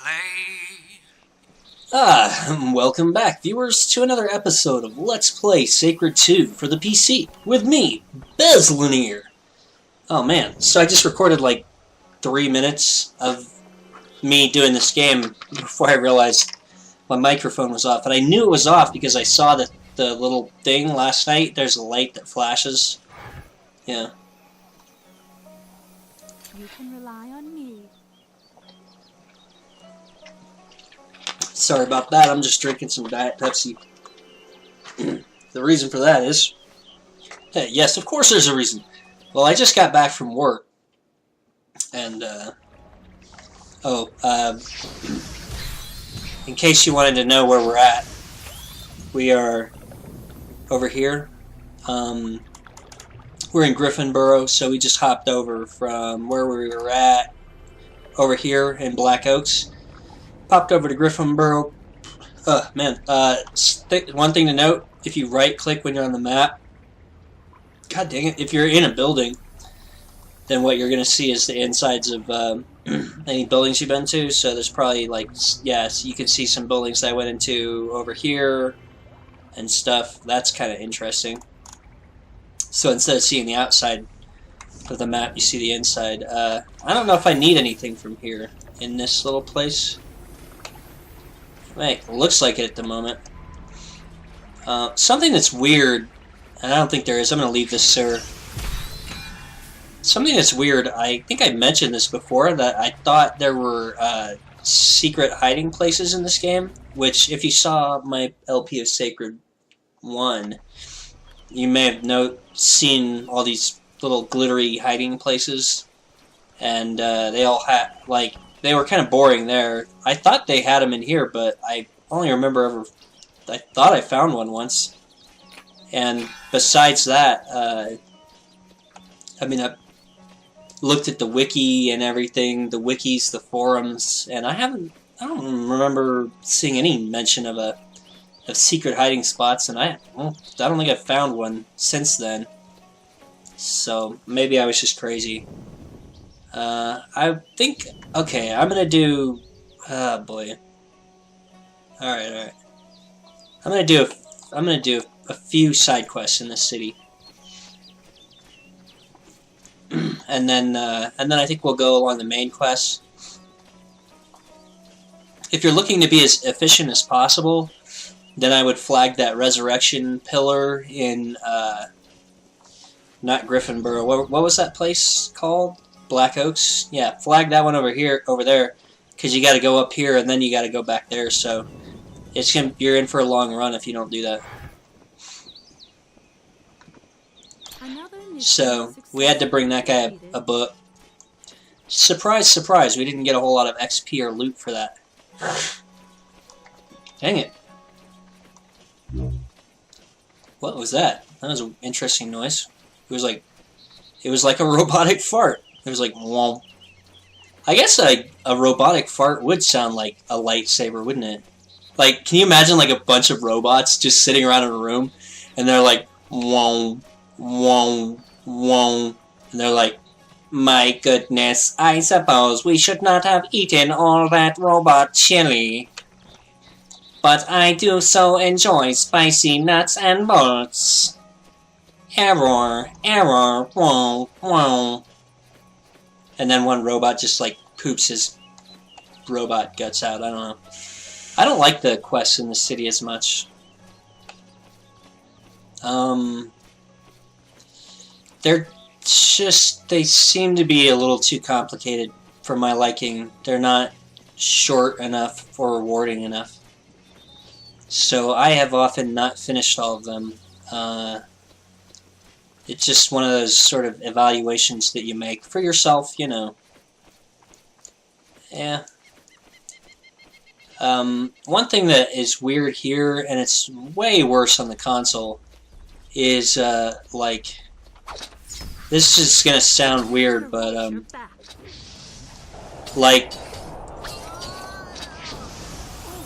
play. Welcome back, viewers, to another episode of Let's Play Sacred 2 for the PC, with me, Bezlonir. Oh man, so I just recorded like 3 minutes of me doing this game before I realized my microphone was off. And I knew it was off because I saw the little thing last night. There's a light that flashes. Yeah. You can rely on me. Sorry about that, I'm just drinking some Diet Pepsi. The reason for that is... Hey, yes, of course there's a reason. Well, I just got back from work. And, in case you wanted to know where we're at, we are over here. We're in Griffinboro, so we just hopped over from where we were at over here in Black Oaks. Popped over to Griffinboro. One thing to note, if you right-click when you're on the map, god dang it, if you're in a building, then what you're going to see is the insides of any buildings you've been to. So there's probably, like, yes, you can see some buildings that I went into over here and stuff. That's kind of interesting. So instead of seeing the outside of the map, you see the inside. I don't know if I need anything from here in this little place. It looks like it at the moment. Something that's weird, and I don't think there is. I'm going to leave this sewer. Something that's weird, I think I mentioned this before, that I thought there were secret hiding places in this game, which if you saw my LP of Sacred 1, you may have seen all these little glittery hiding places, and they all had, like, they were kind of boring there. I thought they had them in here, but I only remember I thought I found one once. And besides that, I looked at the wiki and everything, the wikis, the forums, and I don't remember seeing any mention of secret hiding spots, and I don't think I've found one since then. So maybe I was just crazy. I think, okay, I'm gonna do, oh boy. Alright. I'm gonna do a few side quests in this city. and then I think we'll go along the main quest. If you're looking to be as efficient as possible, then I would flag that resurrection pillar in, not Griffinboro. What was that place called? Black Oaks? Yeah, flag that one over there, because you got to go up here and then you got to go back there, so you're in for a long run if you don't do that. So, we had to bring that guy a book. Surprise, surprise, we didn't get a whole lot of XP or loot for that. Dang it. What was that? That was an interesting noise. It was like a robotic fart. It was like, womp. I guess a robotic fart would sound like a lightsaber, wouldn't it? Like, can you imagine like a bunch of robots just sitting around in a room, and they're like, womp, womp, womp, and they're like, my goodness, I suppose we should not have eaten all that robot chili. But I do so enjoy spicy nuts and bolts. Error, error, womp, womp. And then one robot just, like, poops his robot guts out. I don't know. I don't like the quests in the city as much. They seem to be a little too complicated for my liking. They're not short enough or rewarding enough. So I have often not finished all of them. It's just one of those sort of evaluations that you make for yourself, you know. Yeah. One thing that is weird here, and it's way worse on the console, is, like, this is gonna sound weird, but, like,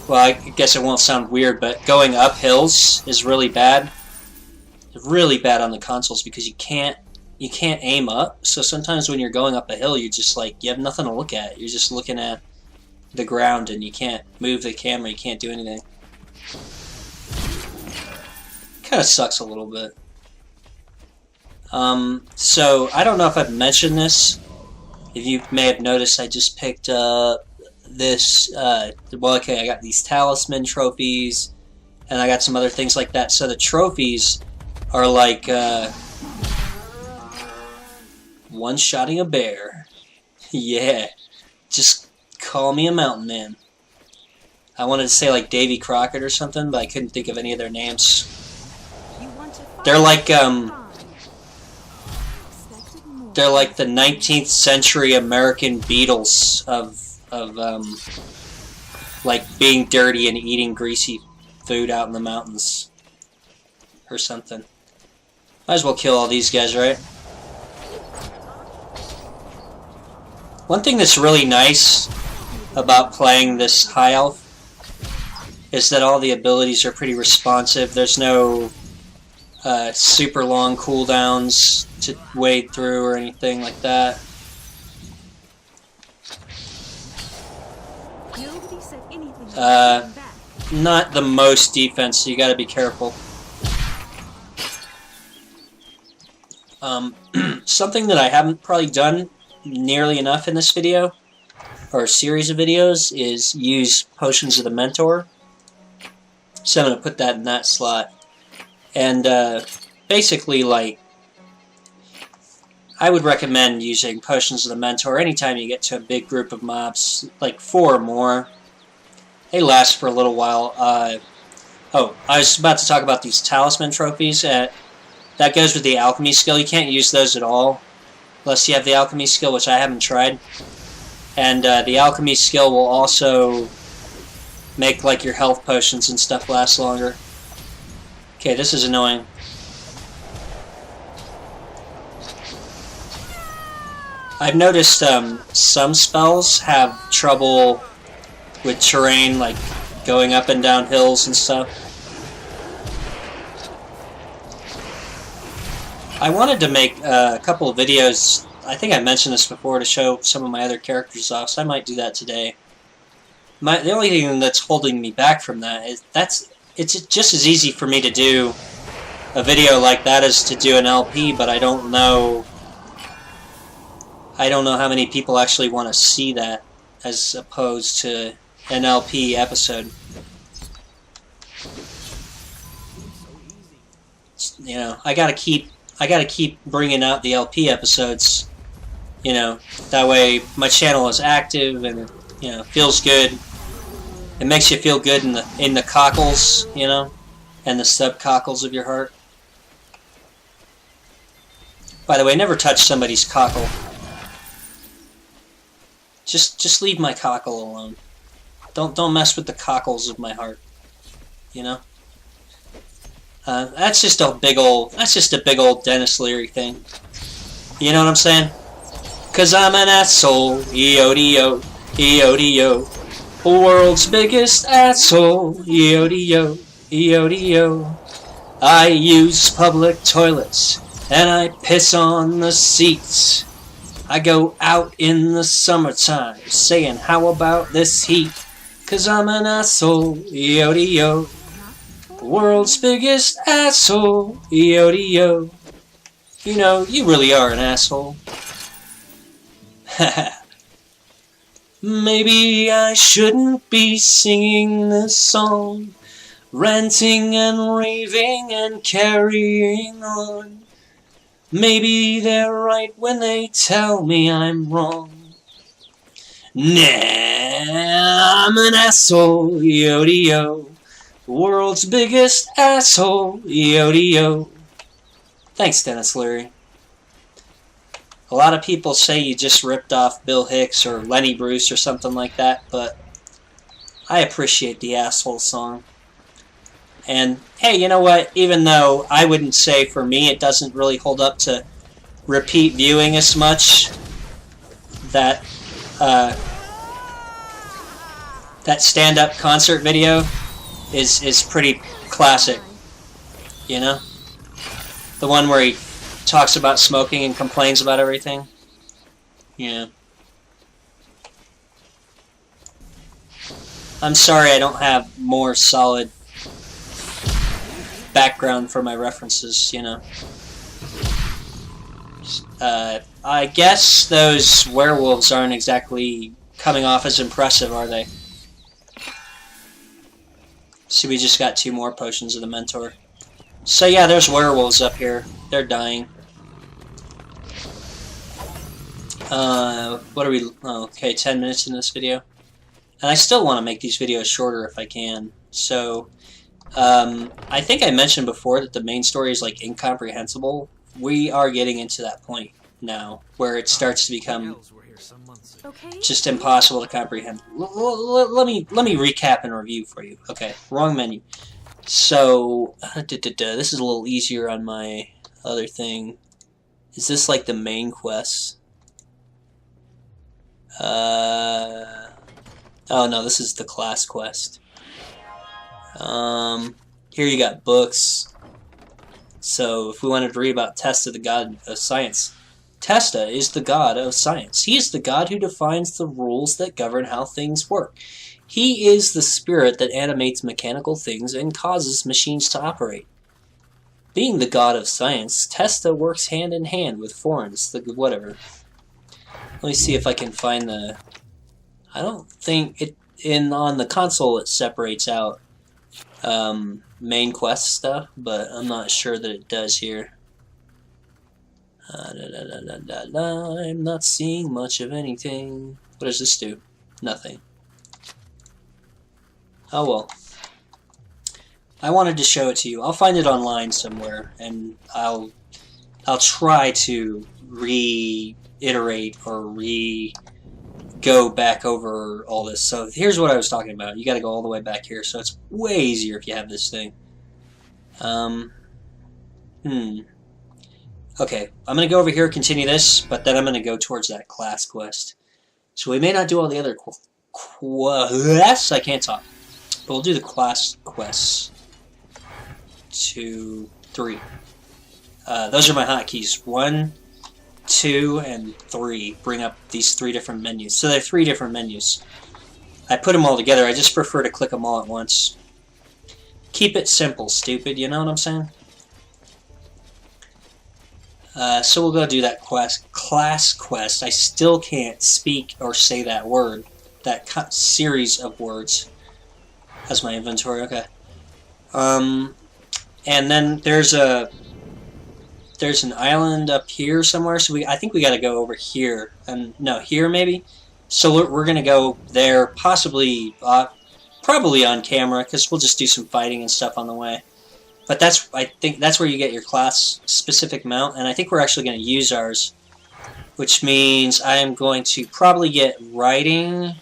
well, I guess it won't sound weird, but going up hills is really bad. Really bad on the consoles because you can't aim up. So sometimes when you're going up a hill, you have nothing to look at. You're just looking at the ground and you can't move the camera, you can't do anything. Kind of sucks a little bit. So, I don't know if I've mentioned this. If you may have noticed, I just picked up this, well, okay, I got these talisman trophies, and I got some other things like that. So the trophies are like, one-shotting a bear. Yeah. Just call me a mountain man. I wanted to say like Davy Crockett or something, but I couldn't think of any of their names. They're like the 19th century American Beatles of like being dirty and eating greasy food out in the mountains or something. Might as well kill all these guys, right? One thing that's really nice about playing this high elf is that all the abilities are pretty responsive. There's no super long cooldowns to wade through or anything like that. Not the most defense, so you gotta be careful. Something that I haven't probably done nearly enough in this video, or series of videos, is use Potions of the Mentor. So I'm going to put that in that slot. And basically, like, I would recommend using Potions of the Mentor anytime you get to a big group of mobs, like 4 or more. They last for a little while. Oh, I was about to talk about these talisman trophies. That goes with the alchemy skill. You can't use those at all unless you have the alchemy skill, which I haven't tried. And the alchemy skill will also make like your health potions and stuff last longer. Okay, this is annoying. I've noticed some spells have trouble with terrain, like going up and down hills and stuff. I wanted to make a couple of videos. I think I mentioned this before, to show some of my other characters off, so I might do that today. The only thing that's holding me back from that is it's just as easy for me to do a video like that as to do an LP, but I don't know how many people actually want to see that as opposed to an LP episode. You know, I gotta keep bringing out the LP episodes. You know, that way my channel is active and, you know, feels good. It makes you feel good in the cockles, you know, and the sub-cockles of your heart. By the way, never touch somebody's cockle. Just leave my cockle alone. Don't mess with the cockles of my heart. You know? That's just a big old Dennis Leary thing. You know what I'm saying? 'Cause I'm an asshole, E-O-D-O, E-O-D-O. World's biggest asshole, E-O-D-O, E-O-D-O. I use public toilets, and I piss on the seats. I go out in the summertime, saying how about this heat? 'Cause I'm an asshole, E-O-D-O. World's biggest asshole, E-O-D-O. You know, you really are an asshole. Maybe I shouldn't be singing this song, ranting and raving and carrying on. Maybe they're right when they tell me I'm wrong. Nah, I'm an asshole, E-O-D-O. World's biggest asshole, E-O-D-O. Thanks, Dennis Leary. A lot of people say you just ripped off Bill Hicks or Lenny Bruce or something like that, but I appreciate the asshole song. And hey, you know what? Even though I wouldn't say for me it doesn't really hold up to repeat viewing as much, that stand-up concert video is pretty classic. You know? The one where he talks about smoking and complains about everything. Yeah. I'm sorry I don't have more solid background for my references, you know. I guess those werewolves aren't exactly coming off as impressive, are they? See, we just got 2 more potions of the Mentor. So yeah, there's werewolves up here. They're dying. What are we... Oh, okay, 10 minutes in this video. And I still want to make these videos shorter if I can. So, I think I mentioned before that the main story is, like, incomprehensible. We are getting into that point now, where it starts to become just impossible to comprehend. Let me recap and review for you. Okay, wrong menu. So, this is a little easier on my other thing. Is this like the main quest? Oh no, this is the class quest. Here you got books. So, if we wanted to read about Testa, the god of science. Testa is the god of science. He is the god who defines the rules that govern how things work. He is the spirit that animates mechanical things and causes machines to operate. Being the god of science, Testa works hand in hand with Forens, the whatever. Let me see if I can find the... I don't think it... on the console it separates out main quest stuff, but I'm not sure that it does here. I'm not seeing much of anything. What does this do? Nothing. Oh well. I wanted to show it to you. I'll find it online somewhere, and I'll try to reiterate or go back over all this. So here's what I was talking about. You got to go all the way back here, so it's way easier if you have this thing. Okay, I'm going to go over here, continue this, but then I'm going to go towards that class quest. So we may not do all the other quests. I can't talk. But we'll do the class quests. 2, 3. Those are my hotkeys. 1, 2, and 3 bring up these 3 different menus. So they're 3 different menus. I put them all together. I just prefer to click them all at once. Keep it simple, stupid. You know what I'm saying? So we'll go do that class quest. I still can't speak or say that word. That series of words. That's my inventory, okay. And then there's an island up here somewhere, so I think we gotta go over here. No, here maybe? So we're gonna go there, possibly, probably on camera, because we'll just do some fighting and stuff on the way. But I think that's where you get your class-specific mount, and I think we're actually going to use ours, which means I'm going to probably get writing.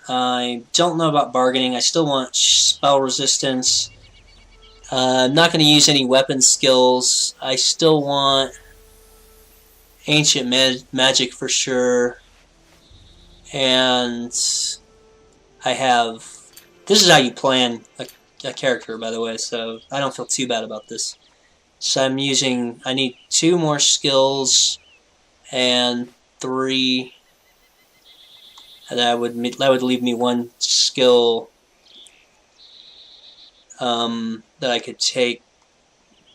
I don't know about bargaining. I still want spell resistance. I'm not going to use any weapon skills. I still want ancient magic for sure. And I have... This is how you plan a character, by the way, so I don't feel too bad about this. So I'm using... I need 2 more skills and 3... And that would leave me 1 skill that I could take,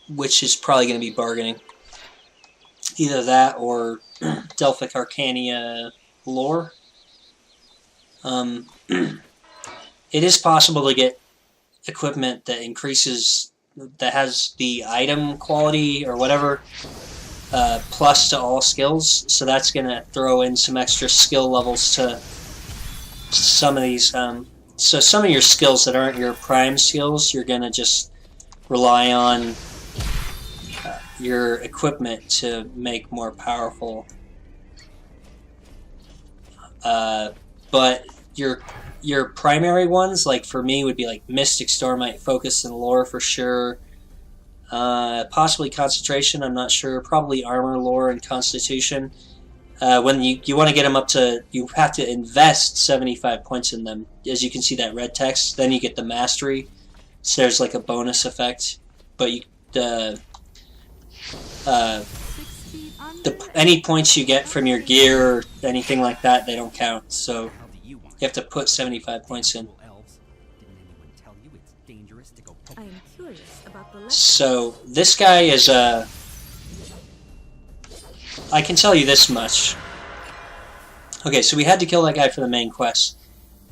which is probably going to be bargaining. Either that or Delphic Arcania lore. It is possible to get equipment that increases, that has the item quality or whatever, plus to all skills, so that's going to throw in some extra skill levels to some of these. So some of your skills that aren't your prime skills, you're going to just rely on your equipment to make more powerful. But your primary ones, like for me, would be like Mystic, Stormite, Focus, and Lore for sure. Possibly Concentration, I'm not sure. Probably Armor, Lore, and Constitution. When you want to get them up to, you have to invest 75 points in them. As you can see that red text, then you get the Mastery. So there's like a bonus effect. But any points you get from your gear or anything like that, they don't count. So You have to put 75 points in. I am curious about the So this guy is I can tell you this much. Okay, so we had to kill that guy for the main quest.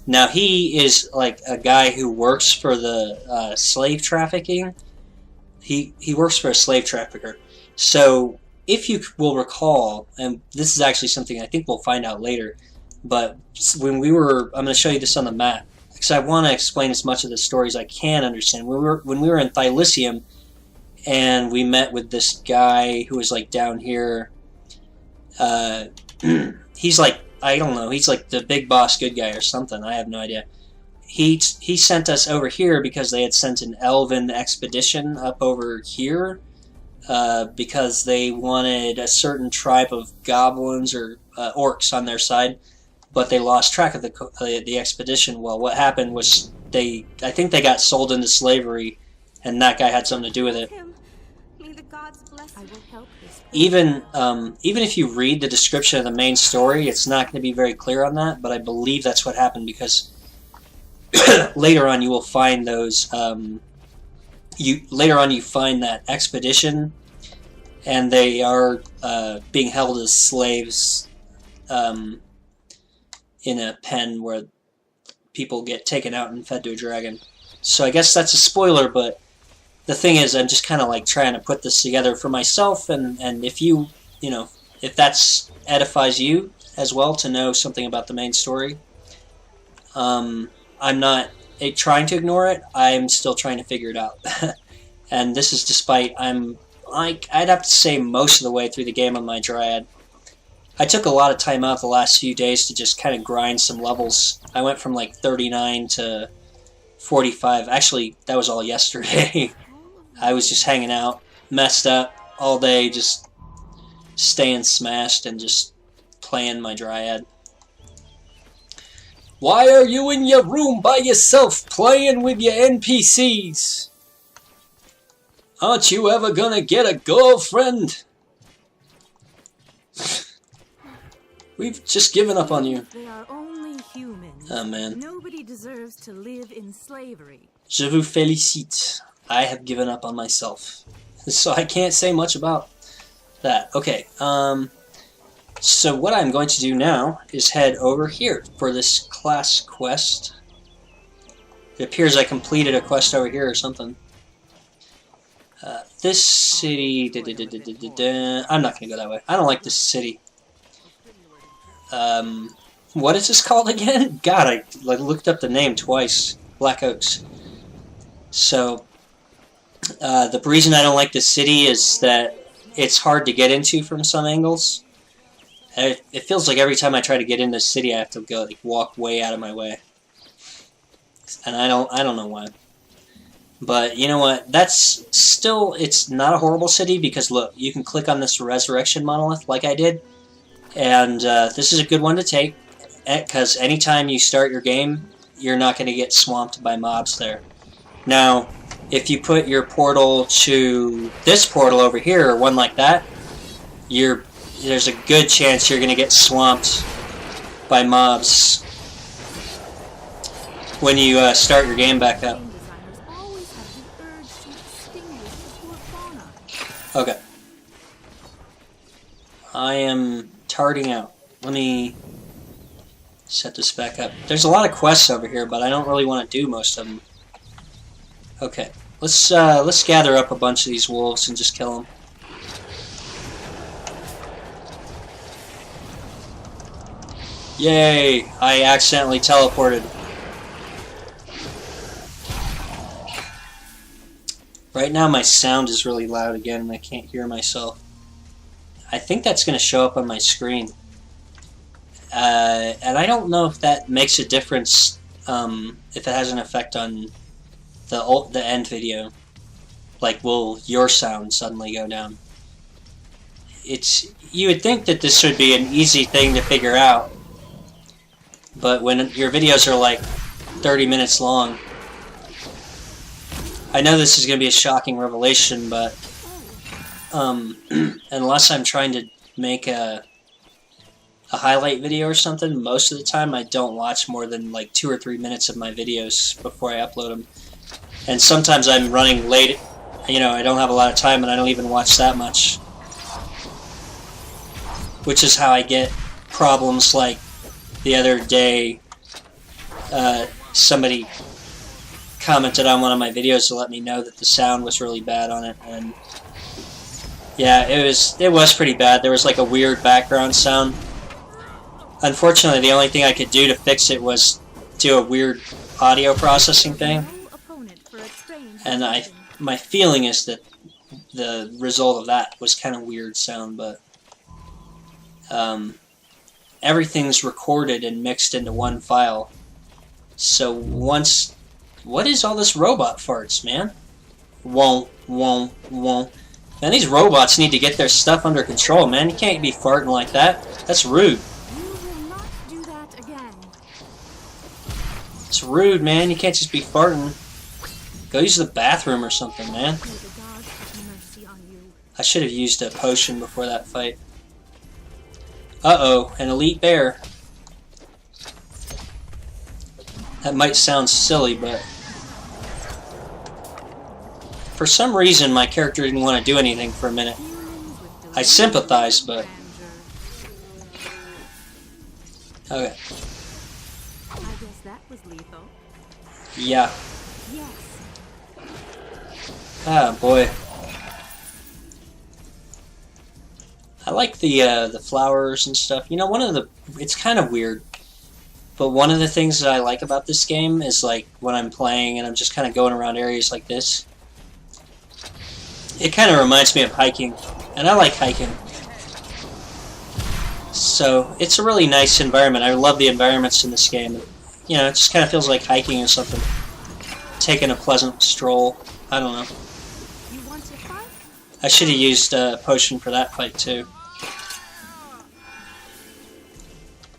Now he is like a guy who works for the slave trafficking. He works for a slave trafficker. So if you will recall, and this is actually something I think we'll find out later, but when we were, I'm going to show you this on the map because I want to explain as much of the story as I can understand. When we were in Thylysium, and we met with this guy who was like down here. He's like, I don't know, he's like the big boss good guy or something. I have no idea. He sent us over here because they had sent an elven expedition up over here because they wanted a certain tribe of goblins or orcs on their side, but they lost track of the expedition. Well, what happened was I think they got sold into slavery, and that guy had something to do with it. May the gods bless you. I will help this. Even if you read the description of the main story, it's not going to be very clear on that, but I believe that's what happened because later on you will find those. Later on you find that expedition, and they are being held as slaves in a pen where people get taken out and fed to a dragon. So I guess that's a spoiler, but the thing is, I'm just kind of like trying to put this together for myself, and if if that edifies you as well to know something about the main story, I'm not trying to ignore it. I'm still trying to figure it out, and this is despite I'd have to say most of the way through the game on my Dryad. I took a lot of time out the last few days to just kind of grind some levels. I went from like 39 to 45. Actually, that was all yesterday. I was just hanging out, messed up all day, just staying smashed and just playing my Dryad. Why are you in your room by yourself playing with your NPCs? Aren't you ever gonna get a girlfriend? We've just given up on you. They are only humans. Oh man. Nobody deserves to live in slavery. Je vous félicite. I have given up on myself. So I can't say much about that. Okay, so what I'm going to do now is head over here for this class quest. It appears I completed a quest over here or something. This city... I'm not going to go that way. I don't like this city. What is this called again? God, I looked up the name twice. Black Oaks. So... the reason I don't like this city is that it's hard to get into from some angles. It feels like every time I try to get in this city, I have to go walk way out of my way, and I don't know why. But you know what? It's not a horrible city because look, you can click on this resurrection monolith like I did, and this is a good one to take because anytime you start your game, you're not going to get swamped by mobs there. Now, if you put your portal to this portal over here, or one like that, there's a good chance you're going to get swamped by mobs when you start your game back up. Okay. I am tarting out. Let me set this back up. There's a lot of quests over here, but I don't really want to do most of them. Okay, let's gather up a bunch of these wolves and just kill them. Yay! I accidentally teleported. Right now my sound is really loud again and I can't hear myself. I think that's going to show up on my screen. And I don't know if that makes a difference, if it has an effect on the end video. Like, will your sound suddenly go down? You would think that this would be an easy thing to figure out, but when your videos are like 30 minutes long, I know this is going to be a shocking revelation, but unless I'm trying to make a a highlight video or something, most of the time I don't watch more than like 2 or 3 minutes of my videos before I upload them. And sometimes I'm running late, you know, I don't have a lot of time and I don't even watch that much. Which is how I get problems like the other day, somebody commented on one of my videos to let me know that the sound was really bad on it, and yeah, it was pretty bad. There was like a weird background sound. Unfortunately, the only thing I could do to fix it was do a weird audio processing thing, and my feeling is that the result of that was kind of weird sound, but everything's recorded and mixed into one file. So once... What is all this robot farts, man? Won't. Man, these robots need to get their stuff under control, man. You can't be farting like that. That's rude. You will not do that again. It's rude, man. You can't just be farting. Go use the bathroom or something, man. May the gods have mercy on you. I should have used a potion before that fight. Uh-oh, an elite bear. That might sound silly, but for some reason my character didn't want to do anything for a minute. I sympathize, but... Okay. I guess that was lethal. Yeah. Yes. Ah, boy. I like the flowers and stuff. You know, it's kind of weird, but one of the things that I like about this game is like when I'm playing and I'm just kind of going around areas like this, it kind of reminds me of hiking, and I like hiking. So it's a really nice environment. I love the environments in this game. You know, it just kind of feels like hiking or something. Taking a pleasant stroll. I don't know. You want to fight? I should have used a potion for that fight too.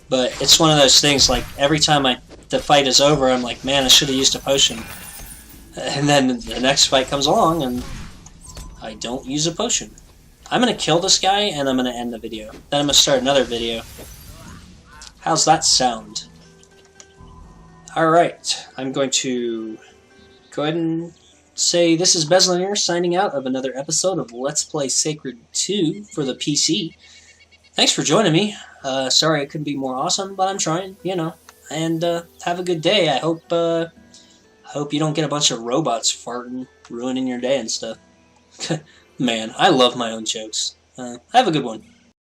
But it's one of those things, like, every time the fight is over, I'm like, man, I should have used a potion. And then the next fight comes along, and I don't use a potion. I'm going to kill this guy, and I'm going to end the video. Then I'm going to start another video. How's that sound? Alright, I'm going to go ahead and say this is Bezlonir signing out of another episode of Let's Play Sacred 2 for the PC. Thanks for joining me. Sorry I couldn't be more awesome, but I'm trying, you know. And have a good day. I hope you don't get a bunch of robots farting, ruining your day and stuff. Man, I love my own jokes. Have a good one.